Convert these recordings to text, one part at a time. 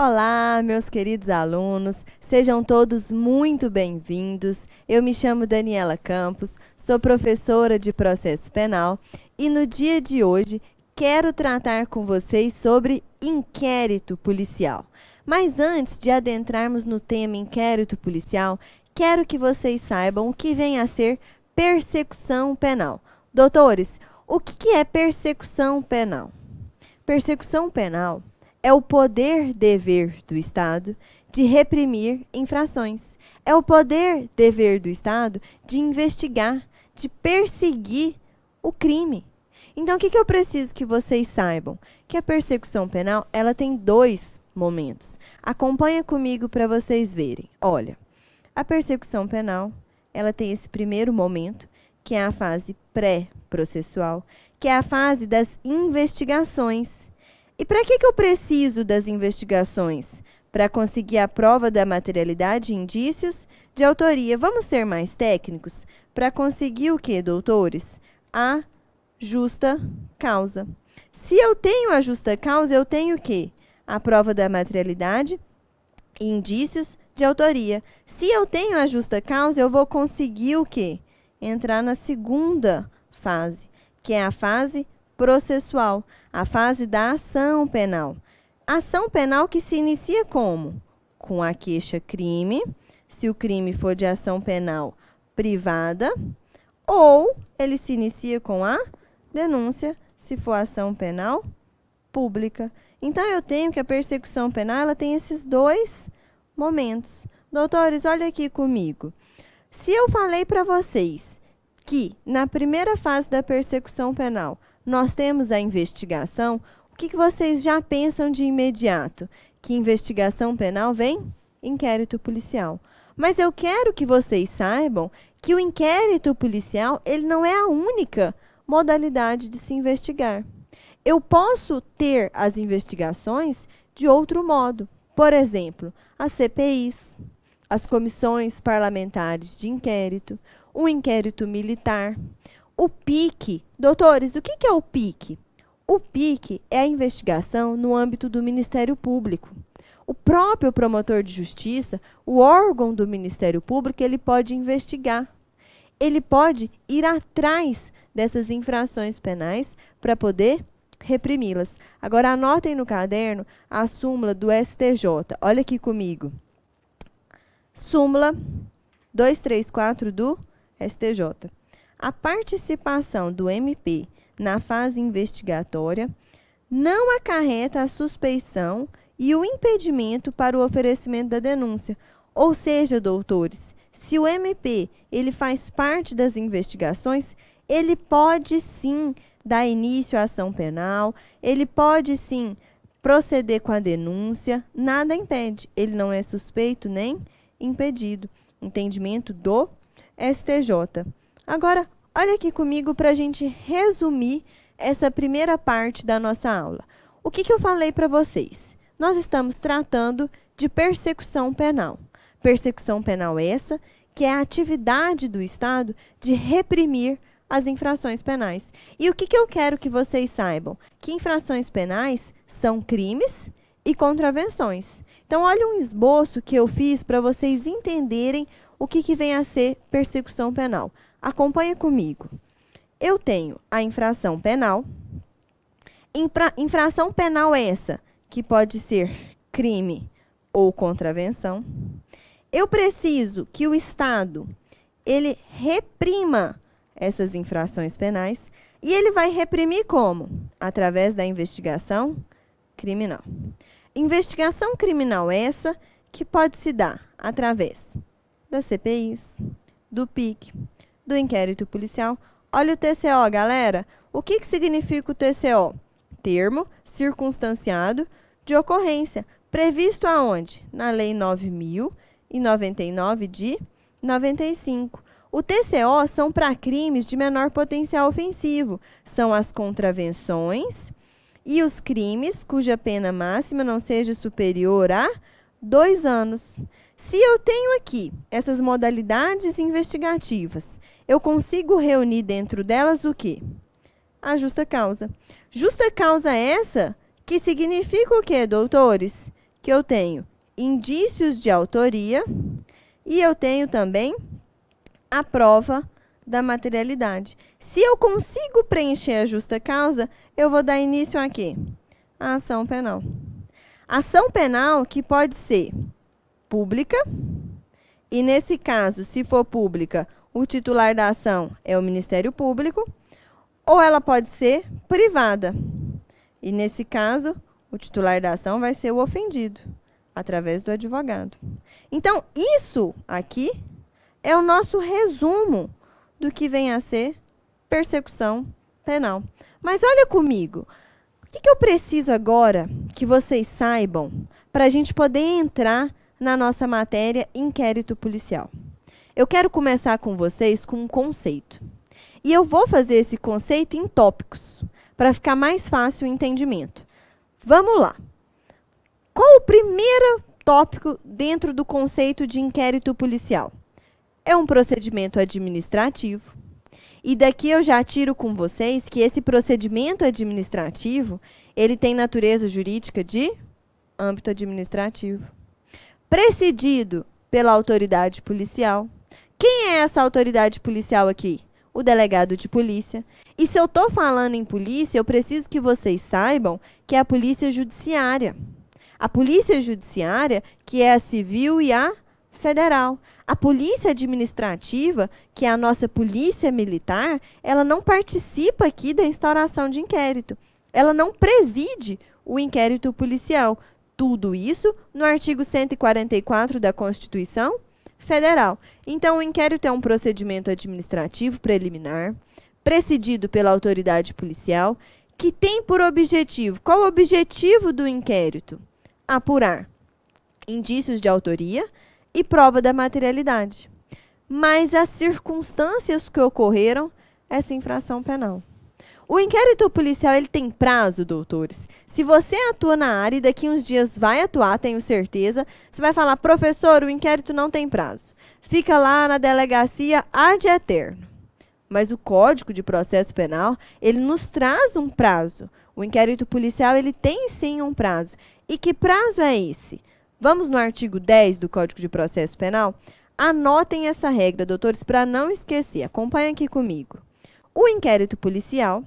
Olá, meus queridos alunos, sejam todos muito bem-vindos. Eu me chamo Daniela Campos, sou professora de processo penal e no dia de hoje quero tratar com vocês sobre inquérito policial. Mas antes de adentrarmos no tema inquérito policial, quero que vocês saibam o que vem a ser persecução penal. Doutores, o que é persecução penal? Persecução penal é o poder-dever do Estado de reprimir infrações. É o poder-dever do Estado de investigar, de perseguir o crime. Então, o que eu preciso que vocês saibam? Que a persecução penal, ela tem dois momentos. Acompanha comigo para vocês verem. Olha, a persecução penal, ela tem esse primeiro momento, que é a fase pré-processual, que é a fase das investigações. E para que eu preciso das investigações? Para conseguir a prova da materialidade e indícios de autoria. Vamos ser mais técnicos? Para conseguir o quê, doutores? A justa causa. Se eu tenho a justa causa, eu tenho o quê? A prova da materialidade e indícios de autoria. Se eu tenho a justa causa, eu vou conseguir o quê? Entrar na segunda fase, que é a fase processual, a fase da ação penal. Ação penal que se inicia como? Com a queixa-crime, se o crime for de ação penal privada, ou ele se inicia com a denúncia, se for ação penal pública. Então, eu tenho que a persecução penal ela tem esses dois momentos. Doutores, olha aqui comigo. Se eu falei para vocês que na primeira fase da persecução penal nós temos a investigação, o que vocês já pensam de imediato? Que investigação penal vem? Inquérito policial. Mas eu quero que vocês saibam que o inquérito policial ele não é a única modalidade de se investigar. Eu posso ter as investigações de outro modo. Por exemplo, as CPIs, as comissões parlamentares de inquérito, o inquérito militar, o PIC. Doutores, o que é o PIC? O PIC é a investigação no âmbito do Ministério Público. O próprio promotor de justiça, o órgão do Ministério Público, ele pode investigar. Ele pode ir atrás dessas infrações penais para poder reprimi-las. Agora, anotem no caderno a súmula do STJ. Olha aqui comigo. Súmula 234 do STJ. A participação do MP na fase investigatória não acarreta a suspeição e o impedimento para o oferecimento da denúncia. Ou seja, doutores, se o MP ele faz parte das investigações, ele pode sim dar início à ação penal, ele pode sim proceder com a denúncia, nada impede. Ele não é suspeito nem impedido. Entendimento do STJ. Agora, olha aqui comigo para a gente resumir essa primeira parte da nossa aula. O que eu falei para vocês? Nós estamos tratando de persecução penal. Persecução penal essa que é a atividade do Estado de reprimir as infrações penais. E o que eu quero que vocês saibam? Que infrações penais são crimes e contravenções. Então, olha um esboço que eu fiz para vocês entenderem o que vem a ser persecução penal. Acompanha comigo. Eu tenho a infração penal. Infração penal essa, que pode ser crime ou contravenção. Eu preciso que o Estado ele reprima essas infrações penais. E ele vai reprimir como? Através da investigação criminal. Investigação criminal essa que pode se dar através das CPIs, do PIC, do inquérito policial. Olha o TCO, galera. O que significa o TCO? Termo circunstanciado de ocorrência. Previsto aonde? Na Lei 9.099 de 95. O TCO são para crimes de menor potencial ofensivo. São as contravenções e os crimes cuja pena máxima não seja superior a 2 anos. Se eu tenho aqui essas modalidades investigativas, eu consigo reunir dentro delas o quê? A justa causa. Justa causa essa que significa o quê, doutores? Que que eu tenho indícios de autoria e eu tenho também a prova da materialidade. Se eu consigo preencher a justa causa, eu vou dar início a quê? A ação penal. Ação penal que pode ser pública, e nesse caso, se for pública, o titular da ação é o Ministério Público, ou ela pode ser privada. E nesse caso, o titular da ação vai ser o ofendido, através do advogado. Então, isso aqui é o nosso resumo do que vem a ser persecução penal. Mas olha comigo, o que eu preciso agora que vocês saibam para a gente poder entrar na nossa matéria inquérito policial? Eu quero começar com vocês com um conceito. E eu vou fazer esse conceito em tópicos, para ficar mais fácil o entendimento. Vamos lá. Qual o primeiro tópico dentro do conceito de inquérito policial? É um procedimento administrativo. E daqui eu já tiro com vocês que esse procedimento administrativo, ele tem natureza jurídica de âmbito administrativo. Precedido pela autoridade policial. Quem é essa autoridade policial aqui? O delegado de polícia. E se eu estou falando em polícia, eu preciso que vocês saibam que é a polícia judiciária. A polícia judiciária, que é a civil e a federal. A polícia administrativa, que é a nossa polícia militar, ela não participa aqui da instauração de inquérito. Ela não preside o inquérito policial. Tudo isso no artigo 144 da Constituição Federal. Então, o inquérito é um procedimento administrativo preliminar, precedido pela autoridade policial, que tem por objetivo, qual o objetivo do inquérito? Apurar indícios de autoria e prova da materialidade. Mas as circunstâncias que ocorreram essa infração penal. O inquérito policial, ele tem prazo, doutores. Se você atua na área e daqui uns dias vai atuar, tenho certeza, você vai falar, professor, o inquérito não tem prazo. Fica lá na delegacia ad eterno. Mas o Código de Processo Penal, ele nos traz um prazo. O inquérito policial, ele tem sim um prazo. E que prazo é esse? Vamos no artigo 10 do Código de Processo Penal? Anotem essa regra, doutores, para não esquecer. Acompanhem aqui comigo. O inquérito policial,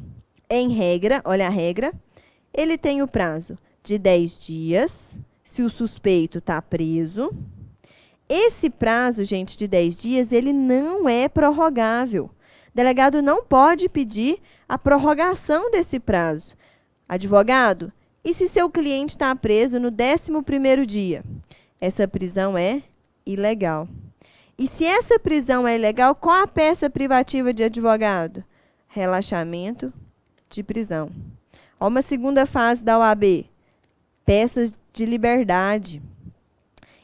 em regra, olha a regra, ele tem o prazo de 10 dias, se o suspeito está preso. Esse prazo, gente, de 10 dias, ele não é prorrogável. O delegado não pode pedir a prorrogação desse prazo. Advogado, e se seu cliente está preso no 11º dia? Essa prisão é ilegal. E se essa prisão é ilegal, qual a peça privativa de advogado? Relaxamento de prisão. Ó, uma segunda fase da OAB. Peças de liberdade.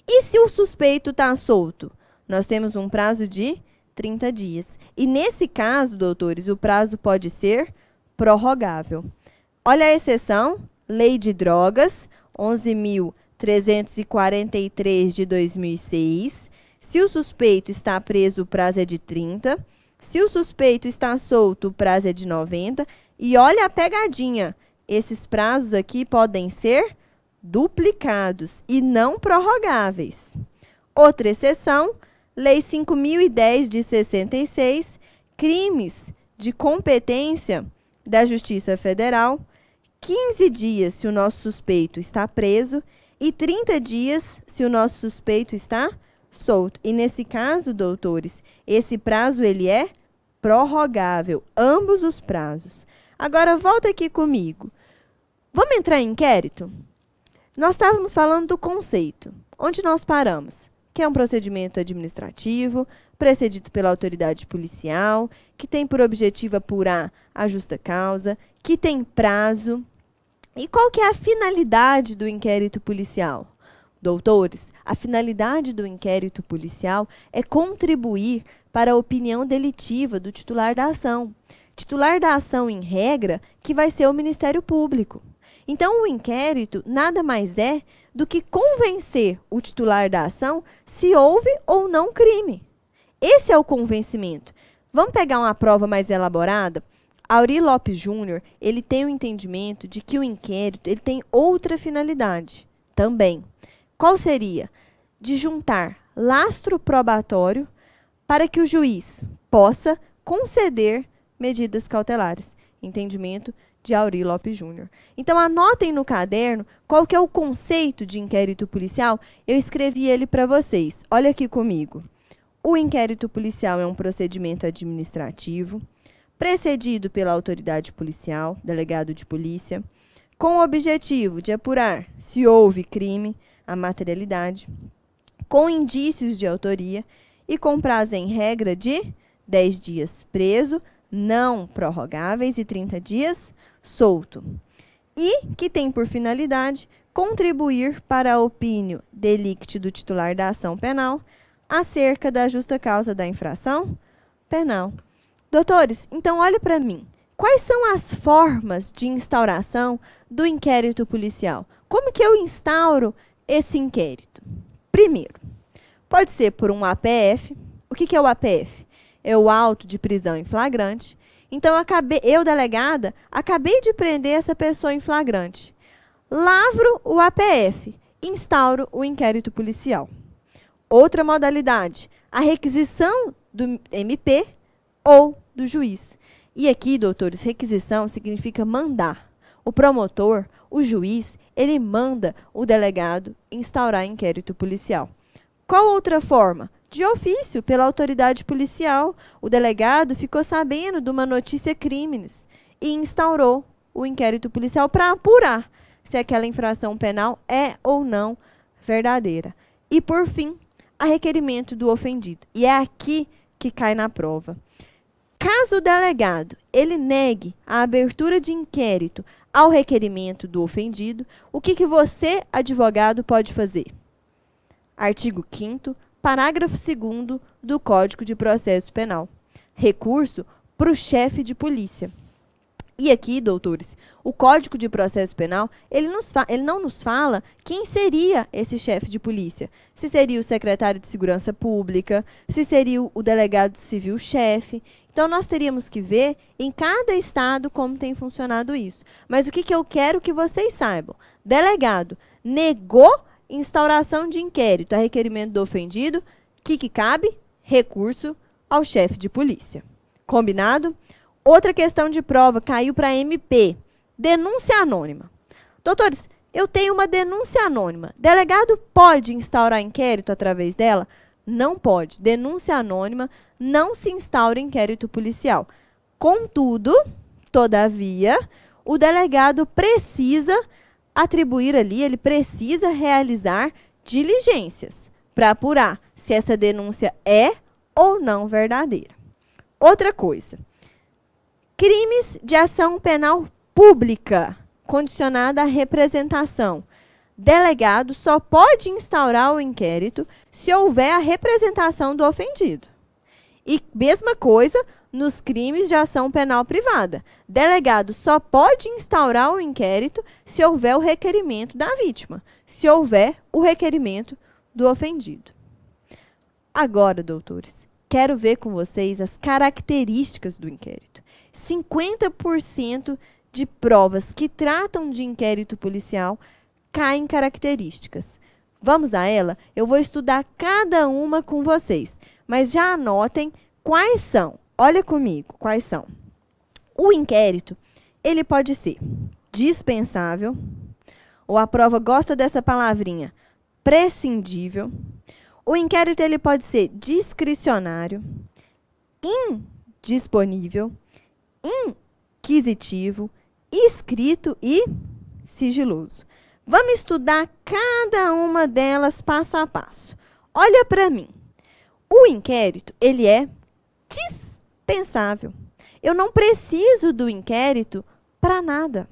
E se o suspeito está solto? Nós temos um prazo de 30 dias. E nesse caso, doutores, o prazo pode ser prorrogável. Olha a exceção. Lei de Drogas, 11.343 de 2006. Se o suspeito está preso, o prazo é de 30. Se o suspeito está solto, o prazo é de 90. E olha a pegadinha. Esses prazos aqui podem ser duplicados e não prorrogáveis. Outra exceção, Lei 5.010 de 66, crimes de competência da Justiça Federal, 15 dias se o nosso suspeito está preso e 30 dias se o nosso suspeito está solto. E nesse caso, doutores, esse prazo ele é prorrogável, ambos os prazos. Agora, volta aqui comigo. Vamos entrar em inquérito? Nós estávamos falando do conceito. Onde nós paramos? Que é um procedimento administrativo, precedido pela autoridade policial, que tem por objetivo apurar a justa causa, que tem prazo. E qual que é a finalidade do inquérito policial? Doutores, a finalidade do inquérito policial é contribuir para a opinião delitiva do titular da ação. Titular da ação, em regra, que vai ser o Ministério Público. Então, o inquérito nada mais é do que convencer o titular da ação se houve ou não crime. Esse é o convencimento. Vamos pegar uma prova mais elaborada? Aury Lopes Júnior, ele tem o entendimento de que o inquérito ele tem outra finalidade também. qual seria? De juntar lastro probatório para que o juiz possa conceder medidas cautelares. Entendimento de Aury Lopes Júnior. Então, anotem no caderno qual que é o conceito de inquérito policial. Eu escrevi ele para vocês. Olha aqui comigo. O inquérito policial é um procedimento administrativo precedido pela autoridade policial, delegado de polícia, com o objetivo de apurar se houve crime, a materialidade, com indícios de autoria e com prazo em regra de 10 dias preso, não prorrogáveis, e 30 dias solto. E que tem por finalidade contribuir para a opinião delicti do titular da ação penal acerca da justa causa da infração penal. Doutores, então olhe para mim. Quais são as formas de instauração do inquérito policial? Como que eu instauro esse inquérito? Primeiro, pode ser por um APF. O que é o APF? É o auto de prisão em flagrante. Então, eu, delegada, acabei de prender essa pessoa em flagrante. Lavro o APF, instauro o inquérito policial. Outra modalidade, a requisição do MP ou do juiz. E aqui, doutores, requisição significa mandar. O promotor, o juiz, ele manda o delegado instaurar inquérito policial. Qual outra forma? De ofício, pela autoridade policial. O delegado ficou sabendo de uma notícia crimes e instaurou o inquérito policial para apurar se aquela infração penal é ou não verdadeira. E, por fim, a requerimento do ofendido. E é aqui que cai na prova. Caso o delegado ele negue a abertura de inquérito ao requerimento do ofendido, o que você, advogado, pode fazer? Artigo 5º, parágrafo 2º do Código de Processo Penal. Recurso para o chefe de polícia. E aqui, doutores, o Código de Processo Penal, ele não nos fala quem seria esse chefe de polícia. Se seria o secretário de Segurança Pública, se seria o delegado civil-chefe. Então, nós teríamos que ver em cada estado como tem funcionado isso. Mas o que eu quero que vocês saibam? Delegado negou instauração de inquérito a requerimento do ofendido, que cabe? Recurso ao chefe de polícia. Combinado? Outra questão de prova caiu para MP. Denúncia anônima. Doutores, eu tenho uma denúncia anônima. Delegado pode instaurar inquérito através dela? Não pode. Denúncia anônima não se instaura inquérito policial. Contudo, todavia, o delegado precisa atribuir ali, ele precisa realizar diligências para apurar se essa denúncia é ou não verdadeira. Outra coisa. Crimes de ação penal pública, condicionada à representação. Delegado só pode instaurar o inquérito se houver a representação do ofendido. E mesma coisa nos crimes de ação penal privada. Delegado só pode instaurar o inquérito se houver o requerimento da vítima, se houver o requerimento do ofendido. Agora, doutores, quero ver com vocês as características do inquérito. 50% de provas que tratam de inquérito policial caem em características. Vamos a ela? Eu vou estudar cada uma com vocês, mas já anotem quais são. Olha comigo, quais são. O inquérito, ele pode ser dispensável, ou a prova gosta dessa palavrinha, prescindível. O inquérito, ele pode ser discricionário, indisponível, inquisitivo, escrito e sigiloso. Vamos estudar cada uma delas passo a passo. Olha para mim. O inquérito, ele é dispensável. Eu não preciso do inquérito para nada.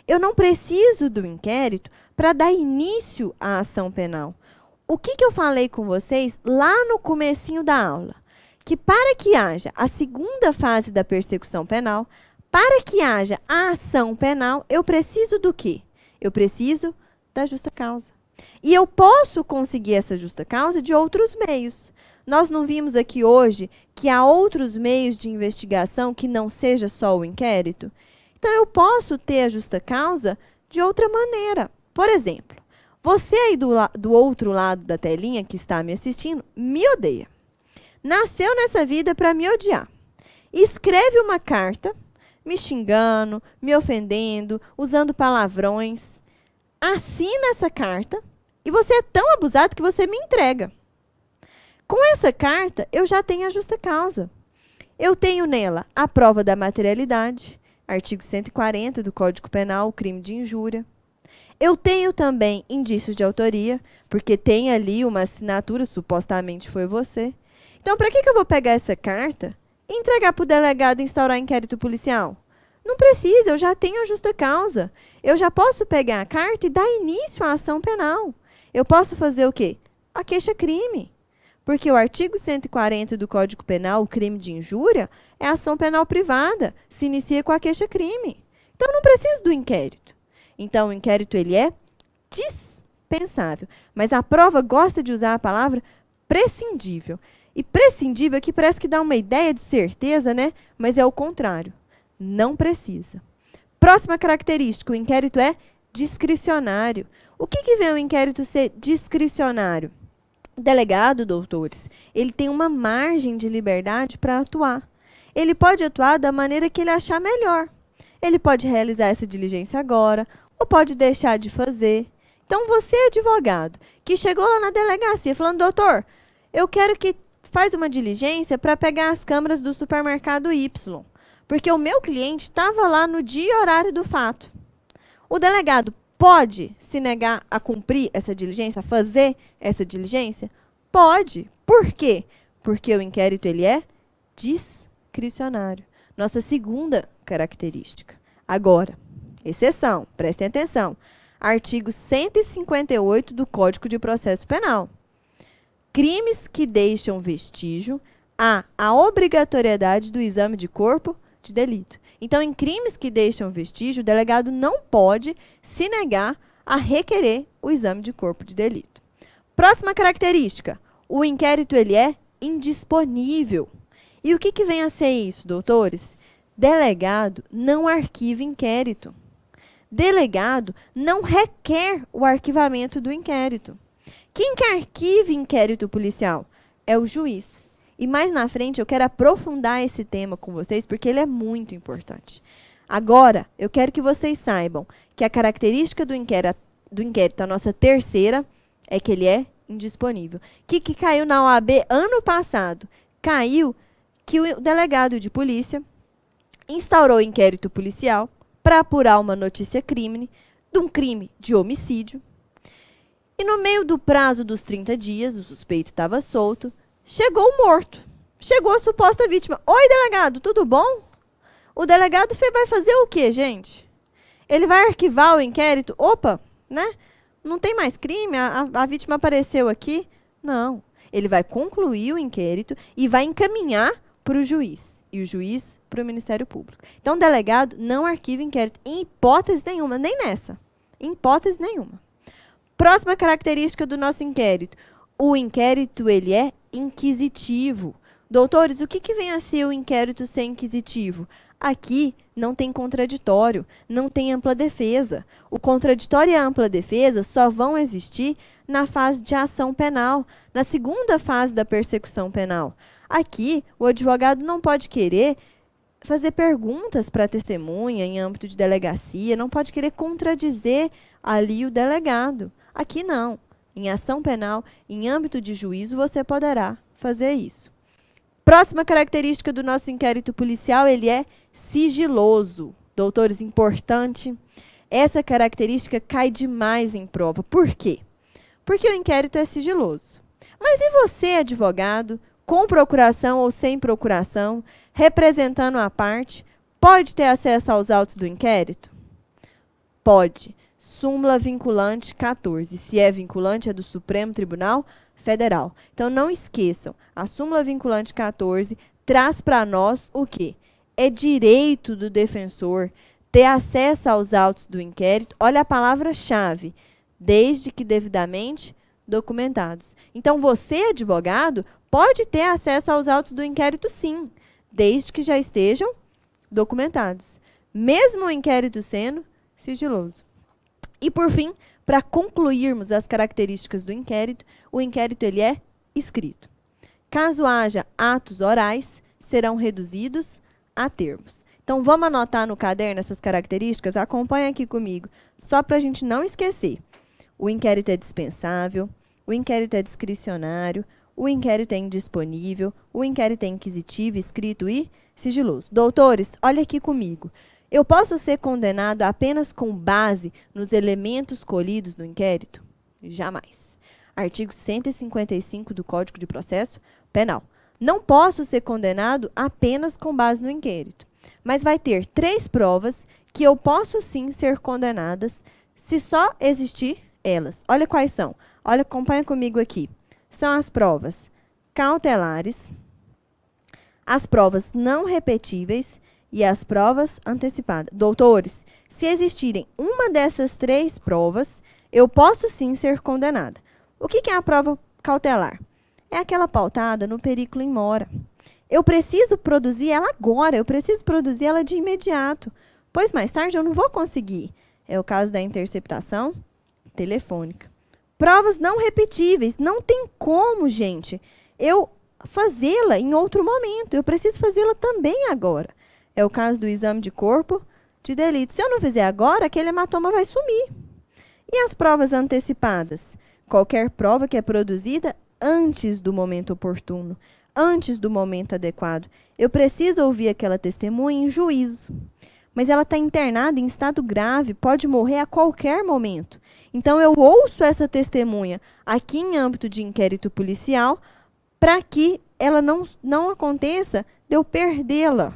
Eu não preciso do inquérito para dar início à ação penal. O que eu falei com vocês lá no comecinho da aula? Que para que haja a segunda fase da persecução penal, para que haja a ação penal, eu preciso do quê? Eu preciso da justa causa. E eu posso conseguir essa justa causa de outros meios. Nós não vimos aqui hoje que há outros meios de investigação que não seja só o inquérito? Então, eu posso ter a justa causa de outra maneira. Por exemplo, Você aí do outro lado da telinha que está me assistindo, me odeia. Nasceu nessa vida para me odiar. Escreve uma carta me xingando, me ofendendo, usando palavrões. Assina essa carta e você é tão abusado que você me entrega. Com essa carta, eu já tenho a justa causa. Eu tenho nela a prova da materialidade, artigo 140 do Código Penal, o crime de injúria. Eu tenho também indícios de autoria, porque tem ali uma assinatura, supostamente foi você. Então, para que eu vou pegar essa carta e entregar para o delegado instaurar inquérito policial? Não precisa, eu já tenho a justa causa. Eu já posso pegar a carta e dar início à ação penal. Eu posso fazer o quê? A queixa-crime. Porque o artigo 140 do Código Penal, o crime de injúria, é ação penal privada. Se inicia com a queixa-crime. Então, não preciso do inquérito. Então, o inquérito ele é dispensável. Mas a prova gosta de usar a palavra prescindível. E prescindível aqui parece que dá uma ideia de certeza, né? Mas é o contrário. Não precisa. Próxima característica, o inquérito é discricionário. O que vem o inquérito ser discricionário? O delegado, doutores, ele tem uma margem de liberdade para atuar. Ele pode atuar da maneira que ele achar melhor. Ele pode realizar essa diligência agora, ou pode deixar de fazer. Então, você, advogado, que chegou lá na delegacia falando, doutor, eu quero que faz uma diligência para pegar as câmeras do supermercado Y, porque o meu cliente estava lá no dia e horário do fato. O delegado pode se negar a cumprir essa diligência, a fazer essa diligência? Pode. Por quê? Porque o inquérito ele é discricionário. Nossa segunda característica. Agora, exceção, prestem atenção. Artigo 158 do Código de Processo Penal. Crimes que deixam vestígio, há a obrigatoriedade do exame de corpo de delito. Então, em crimes que deixam vestígio, o delegado não pode se negar a requerer o exame de corpo de delito. Próxima característica, o inquérito ele é indisponível. E o que vem a ser isso, doutores? Delegado não arquiva inquérito. Delegado não requer o arquivamento do inquérito. Quem que arquiva inquérito policial? É o juiz. E mais na frente eu quero aprofundar esse tema com vocês, porque ele é muito importante. Agora, eu quero que vocês saibam que a característica do inquérito, a nossa terceira, é que ele é indisponível. Que caiu na OAB ano passado? Caiu que o delegado de polícia instaurou inquérito policial para apurar uma notícia crime, de um crime de homicídio. E no meio do prazo dos 30 dias, o suspeito estava solto, chegou o morto. Chegou a suposta vítima. Oi, delegado, tudo bom? O delegado vai fazer o quê, gente? Ele vai arquivar o inquérito? Opa, né? Não tem mais crime? A vítima apareceu aqui? Não. Ele vai concluir o inquérito e vai encaminhar para o juiz. E o juiz para o Ministério Público. Então, o delegado não arquiva inquérito em hipótese nenhuma, nem nessa. Em hipótese nenhuma. Próxima característica do nosso inquérito. O inquérito, ele é inquisitivo. Doutores, o que vem a ser o inquérito ser inquisitivo? Aqui não tem contraditório, não tem ampla defesa. O contraditório e a ampla defesa só vão existir na fase de ação penal, na segunda fase da persecução penal. Aqui, o advogado não pode querer fazer perguntas para a testemunha em âmbito de delegacia, não pode querer contradizer ali o delegado. Aqui não. Em ação penal, em âmbito de juízo, você poderá fazer isso. Próxima característica do nosso inquérito policial, ele é sigiloso. Doutores, importante. Essa característica cai demais em prova. Por quê? Porque o inquérito é sigiloso. Mas e você, advogado, com procuração ou sem procuração, representando a parte, pode ter acesso aos autos do inquérito? Pode. Súmula vinculante 14. Se é vinculante, é do Supremo Tribunal Federal. Então, não esqueçam, a súmula vinculante 14 traz para nós o quê? É direito do defensor ter acesso aos autos do inquérito. Olha a palavra-chave, desde que devidamente documentados. Então, você, advogado, pode ter acesso aos autos do inquérito, sim, desde que já estejam documentados, mesmo o inquérito sendo sigiloso. E, por fim, Para concluirmos as características do inquérito, o inquérito ele é escrito. Caso haja atos orais, serão reduzidos a termos. Então, vamos anotar no caderno essas características? Acompanha aqui comigo, só para a gente não esquecer. O inquérito é dispensável, o inquérito é discricionário, o inquérito é indisponível, o inquérito é inquisitivo, escrito e sigiloso. Doutores, olha aqui comigo. Eu posso ser condenado apenas com base nos elementos colhidos no inquérito? Jamais. Artigo 155 do Código de Processo Penal. Não posso ser condenado apenas com base no inquérito, mas vai ter 3 provas que eu posso sim ser condenadas se só existir elas. Olha quais são. Olha, acompanha comigo aqui. São as provas cautelares, as provas não repetíveis e as provas antecipadas. Doutores, se existirem uma dessas 3 provas, eu posso sim ser condenada. O que é a prova cautelar? É aquela pautada no periculo in mora. Eu preciso produzir ela agora, eu preciso produzir ela de imediato, pois mais tarde eu não vou conseguir. É o caso da interceptação telefônica. Provas não repetíveis, não tem como, gente, eu fazê-la em outro momento, eu preciso fazê-la também agora. É o caso do exame de corpo de delito. Se eu não fizer agora, aquele hematoma vai sumir. E as provas antecipadas? Qualquer prova que é produzida antes do momento oportuno, antes do momento adequado. Eu preciso ouvir aquela testemunha em juízo, mas ela está internada em estado grave, pode morrer a qualquer momento. Então, eu ouço essa testemunha aqui em âmbito de inquérito policial para que ela não aconteça de eu perdê-la,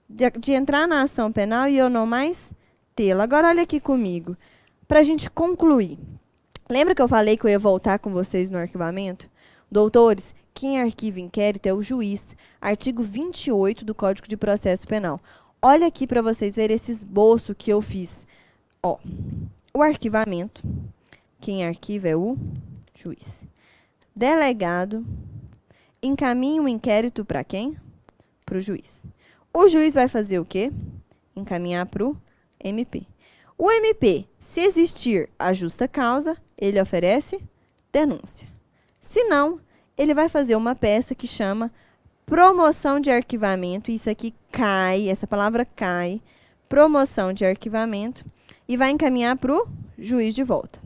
de entrar na ação penal e eu não mais tê-la. Agora, olha aqui comigo, para a gente concluir. Lembra que eu falei que eu ia voltar com vocês no arquivamento? Doutores, quem arquiva inquérito é o juiz. Artigo 28 do Código de Processo Penal. Olha aqui para vocês verem esse esboço que eu fiz. Ó, o arquivamento, quem arquiva é o juiz. Delegado encaminha o inquérito para quem? Para o juiz. O juiz vai fazer o quê? Encaminhar para o MP. O MP, se existir a justa causa, ele oferece denúncia. Se não, ele vai fazer uma peça que chama promoção de arquivamento. Isso aqui cai, essa palavra cai. Promoção de arquivamento. E vai encaminhar para o juiz de volta.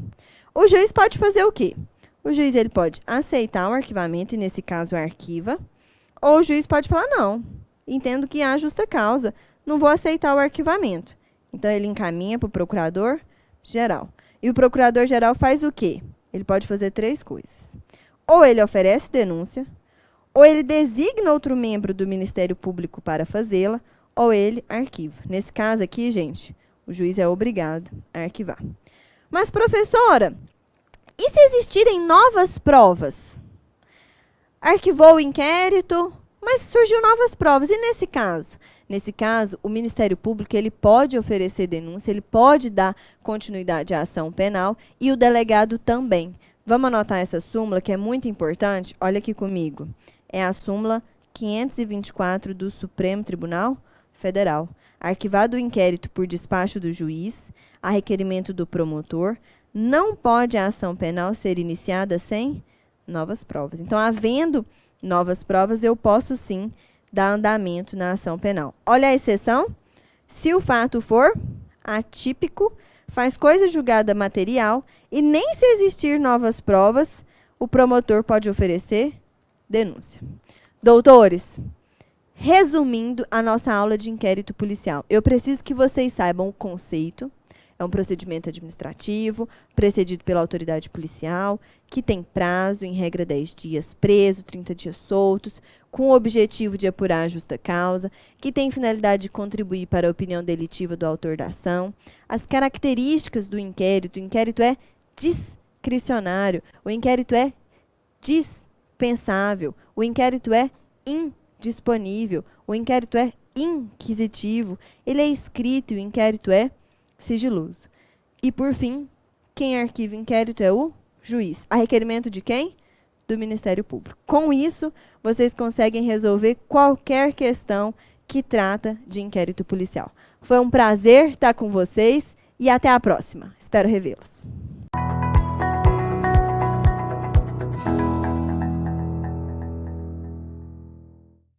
O juiz pode fazer o quê? O juiz ele pode aceitar o arquivamento, e nesse caso arquiva. Ou o juiz pode falar, não, entendo que há justa causa, não vou aceitar o arquivamento. Então, ele encaminha para o procurador-geral. E o procurador-geral faz o quê? Ele pode fazer 3 coisas. Ou ele oferece denúncia, ou ele designa outro membro do Ministério Público para fazê-la, ou ele arquiva. Nesse caso aqui, gente, o juiz é obrigado a arquivar. Mas, professora, e se existirem novas provas? Arquivou o inquérito, mas surgiu novas provas. E nesse caso? Nesse caso, o Ministério Público ele pode oferecer denúncia, ele pode dar continuidade à ação penal e o delegado também. Vamos anotar essa súmula, que é muito importante? Olha aqui comigo. É a súmula 524 do Supremo Tribunal Federal. Arquivado o inquérito por despacho do juiz, a requerimento do promotor, não pode a ação penal ser iniciada sem novas provas. Então, havendo novas provas, eu posso sim dar andamento na ação penal. Olha a exceção. Se o fato for atípico, faz coisa julgada material e nem se existir novas provas, o promotor pode oferecer denúncia. Doutores, resumindo a nossa aula de inquérito policial, eu preciso que vocês saibam o conceito. É um procedimento administrativo, precedido pela autoridade policial, que tem prazo, em regra 10 dias preso, 30 dias soltos, com o objetivo de apurar a justa causa, que tem finalidade de contribuir para a opinião delitiva do autor da ação. As características do inquérito: o inquérito é discricionário, o inquérito é dispensável, o inquérito é indisponível, o inquérito é inquisitivo, ele é escrito e o inquérito é sigiloso. E, por fim, quem arquiva o inquérito é o juiz. A requerimento de quem? Do Ministério Público. Com isso, vocês conseguem resolver qualquer questão que trata de inquérito policial. Foi um prazer estar com vocês e até a próxima. Espero revê-los.